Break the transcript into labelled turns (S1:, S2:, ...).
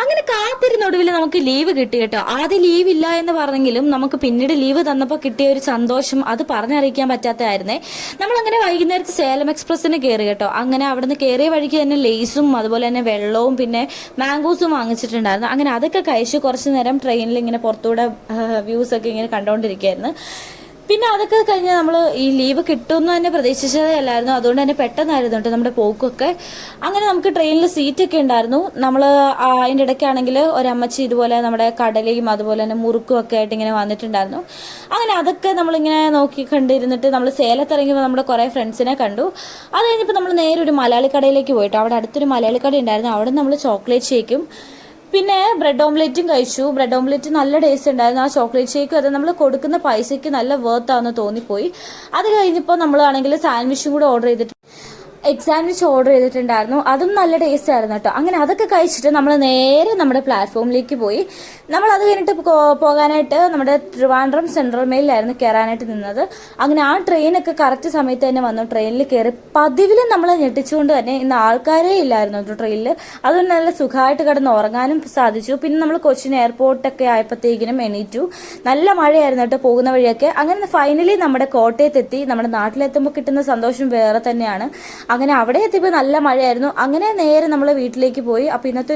S1: അങ്ങനെ കാത്തിരുന്നൊടുവിൽ നമുക്ക് ലീവ് കിട്ടി കേട്ടോ. ആദ്യം ലീവ് ഇല്ല എന്ന് പറഞ്ഞെങ്കിലും നമുക്ക് പിന്നീട് ലീവ് തന്നപ്പോൾ കിട്ടിയ ഒരു സന്തോഷം അത് പറഞ്ഞറിയിക്കാൻ പറ്റാത്തതായിരുന്നേ. നമ്മളങ്ങനെ വൈകുന്നേരത്ത് സേലം എക്സ്പ്രസ്സിന് കയറി കേട്ടോ. അങ്ങനെ അവിടുന്ന് കയറിയ വഴിക്ക് തന്നെ ലേസും അതുപോലെ തന്നെ വെള്ളവും പിന്നെ മാംഗോസും വാങ്ങിച്ചിട്ടുണ്ടായിരുന്നു. അങ്ങനെ അതൊക്കെ കഴിച്ച് കുറച്ച് നേരം ട്രെയിനിൽ ഇങ്ങനെ പുറത്തൂടെ വ്യൂസ് ഒക്കെ ഇങ്ങനെ കണ്ടുകൊണ്ടിരിക്കുകയായിരുന്നു. പിന്നെ അതൊക്കെ കഴിഞ്ഞ് നമ്മൾ ഈ ലീവ് കിട്ടുമെന്ന് തന്നെ പ്രതീക്ഷിച്ചതേ അല്ലായിരുന്നു. അതുകൊണ്ട് തന്നെ പെട്ടെന്നായിരുന്നു കേട്ടോ നമ്മുടെ പോക്കൊക്കെ. അങ്ങനെ നമുക്ക് ട്രെയിനിൽ സീറ്റൊക്കെ ഉണ്ടായിരുന്നു. നമ്മൾ അതിൻ്റെ ഇടയ്ക്കാണെങ്കിൽ ഒരമ്മച്ചി ഇതുപോലെ നമ്മുടെ കടലയും അതുപോലെ തന്നെ മുറുക്കും ഒക്കെ ആയിട്ട് ഇങ്ങനെ വന്നിട്ടുണ്ടായിരുന്നു. അങ്ങനെ അതൊക്കെ നമ്മളിങ്ങനെ നോക്കി കണ്ടിരുന്നിട്ട് നമ്മൾ സേലത്തിറങ്ങിയപ്പോൾ നമ്മുടെ കുറേ ഫ്രണ്ട്സിനെ കണ്ടു. അത് കഴിഞ്ഞപ്പോൾ നമ്മൾ നേരെ ഒരു മലയാളി കടയിലേക്ക് പോയിട്ട് അവിടെ അടുത്തൊരു മലയാളി കട ഉണ്ടായിരുന്നു. അവിടെ നമ്മൾ ചോക്ലേറ്റ് ഷേക്കും പിന്നെ ബ്രെഡ് ഓംലെറ്റും കഴിച്ചു. ബ്രെഡ് ഓംലെറ്റ് നല്ല ടേസ്റ്റ് ഉണ്ടായിരുന്നു. ആ ചോക്ലേറ്റ് ഷേക്കും അത് നമ്മൾ കൊടുക്കുന്ന പൈസയ്ക്ക് നല്ല വർത്താണെന്ന് തോന്നിപ്പോയി. അത് കഴിഞ്ഞപ്പോൾ നമ്മളാണെങ്കിൽ സാൻഡ്വിച്ചും കൂടെ ഓർഡർ ചെയ്തിട്ട് എഗ് സാൻഡ്വിച്ച് ഓർഡർ ചെയ്തിട്ടുണ്ടായിരുന്നു. അതും നല്ല ടേസ്റ്റ് ആയിരുന്നു കേട്ടോ. അങ്ങനെ അതൊക്കെ കഴിച്ചിട്ട് നമ്മൾ നേരെ നമ്മുടെ പ്ലാറ്റ്ഫോമിലേക്ക് പോയി. നമ്മൾ അത് കഴിഞ്ഞിട്ട് പോകാനായിട്ട് നമ്മുടെ ട്രിവാൻഡ്രം സെൻട്രൽ മെയിലായിരുന്നു കയറാനായിട്ട് നിന്നത്. അങ്ങനെ ആ ട്രെയിനൊക്കെ കറക്റ്റ് സമയത്ത് തന്നെ വന്നു. ട്രെയിനിൽ കയറി പതിവിലും നമ്മളെ ഞെട്ടിച്ചുകൊണ്ട് തന്നെ ഇന്ന് ആൾക്കാരേ ഇല്ലായിരുന്നു കേട്ടോ ട്രെയിനിൽ. അതുകൊണ്ട് നല്ല സുഖമായിട്ട് കിടന്ന് ഉറങ്ങാനും സാധിച്ചു. പിന്നെ നമ്മൾ കൊച്ചിൻ എയർപോർട്ടൊക്കെ ആയപ്പോഴത്തേക്കിനും എണീറ്റു. നല്ല മഴയായിരുന്നു കേട്ടോ പോകുന്ന വഴിയൊക്കെ. അങ്ങനെ ഫൈനലി നമ്മുടെ കോട്ടയത്തെത്തി. നമ്മുടെ നാട്ടിലെത്തുമ്പോൾ കിട്ടുന്ന സന്തോഷം വേറെ തന്നെയാണ്. അങ്ങനെ അവിടെ എത്തിയപ്പോൾ നല്ല മഴയായിരുന്നു. അങ്ങനെ നേരെ നമ്മൾ വീട്ടിലേക്ക് പോയി. അപ്പോൾ ഇന്നത്തെ